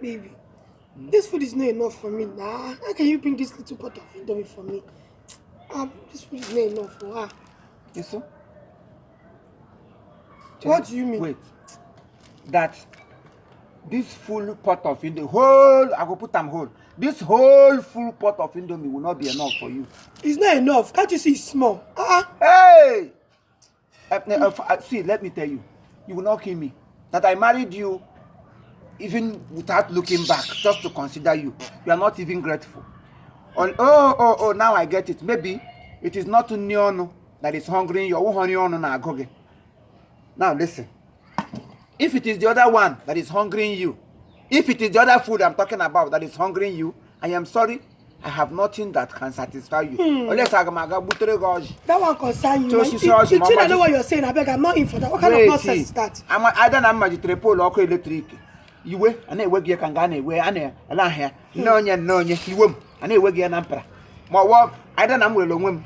Baby, this food is not enough for me. Nah, how can you bring this little pot of indomie for me? This food is not enough for her. Yes, sir? What do you mean? Wait. That this full pot of indomie, whole, I go put them whole. This whole full pot of indomie will not be enough for you. It's not enough. Can't you see it's small? Hey! See, let me tell you. You will not kill me. That I married you even without looking back, just to consider you. You are not even grateful. Oh, now I get it. Maybe it is not Nyono that is hungry. You're hungry on Agoge. Now listen. If it is the other one that is hungering you, if it is the other food I'm talking about that is hungering you, I am sorry, I have nothing that can satisfy you. Unless I that one concern you. I know what you're saying. I beg, I'm not in for that. What kind of nonsense is that? I don't have my triple or electric. You wait, and I work here can go anywhere, and I allow here. No, you won't. And I work here an emperor. My work, I don't know.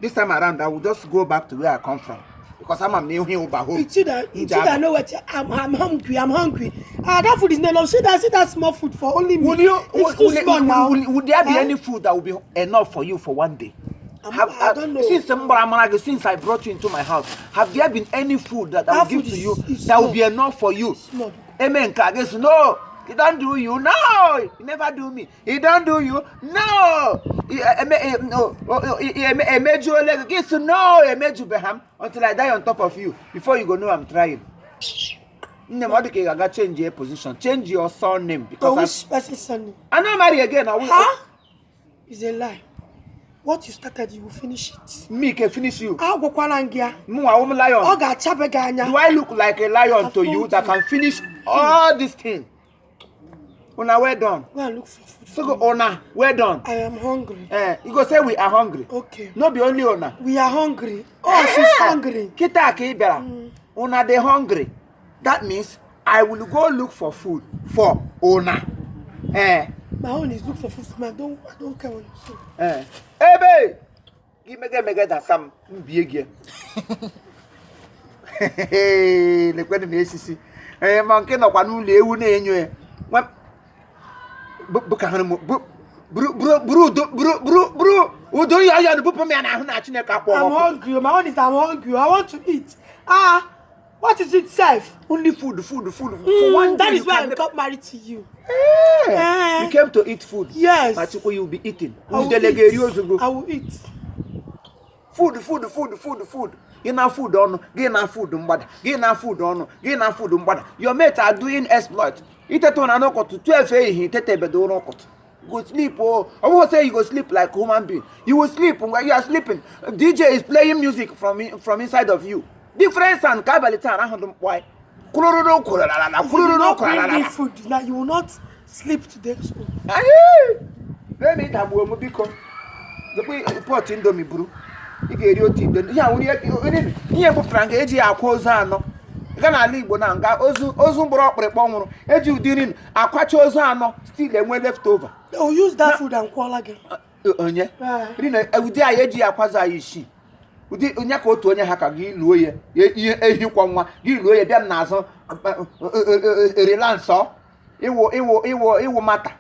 This time around, I will just go back to where I come from. Because I'm a new here over home. It's I know what I'm hungry. That food is not enough. See that small food for only me. Would there be any food that will be enough for you for one day? I don't know. Since I brought you into my house, have there been any food that I will give to you that will be enough for you? Amen. No. He don't do you. No. He never do me. He don't do you. No. He made you like this. No. He made you beham until I die on top of you. Before you go know I'm trying. I got change your position. Change your surname because which person's surname? I'm not married again. Huh? It's a lie. What you started, you will finish it. Me can finish you. I'll go kwalangia. I'm a lion. Do I look like a lion to you that can finish all these things? Una, we're done. Go and look for food. So go, Ona, we're done. I am hungry. You go say we are hungry. Okay. Not be only Ona. We are hungry. Oh, she's hungry. Kita kibera. Ona they hungry. That means I will go look for food for Ona. My own is look for food for me. I don't care what you say. Hey, babe. Give me that some big. Hey, look when me see. Monkey no kwanu lewu na enyo. Bro. Udo ya no pupo me na hu na Chineke akwo. I'm hungry. My own is I'm hungry. I want to eat. What is it, self? Only food. For one that day is why I got married to you. You came to eat food. Yes. But you will be eating. I will eat. Food. Enough food on. Enough food on. Your mates are doing exploit. It to 12 he go sleep. Oh, I won't say you go sleep like a human being. You will sleep when you are sleeping. DJ is playing music from inside of you. Difference and Kabalitan. Why? Food. Now you will not sleep today. Let me have one because the pot indomie brew. You get your team. Yeah, when you put Frank Eji Akozano. Gana Libo Nanga, Ozum brought Prepon, Eju Dinin, Aquachozano, still and when left over. They'll use that food and call again. I would dare Eji Aquaza Yishi. Would you Unyako to Anyaka, Giluya, Giluya, then Nazo, Relanso, it will matter.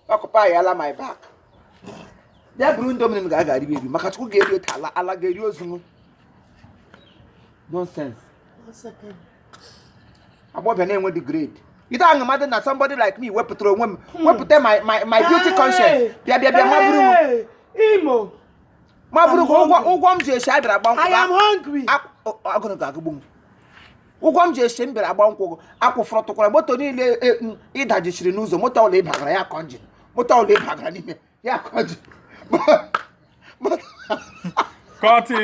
Occupy ala my back. That Brun Dominic Gaga, Makatu gave you Tala, Alagario. Nonsense. About the name with the grade. You don't imagine that somebody like me, what put my beauty conscience. Imo. I am hungry. I'm gonna go boom. Ugwam je shembe abanko akufro tokora moto ni le idaji shiri nuzo moto ole bagara ya konji moto ole bagara ni me ya konji.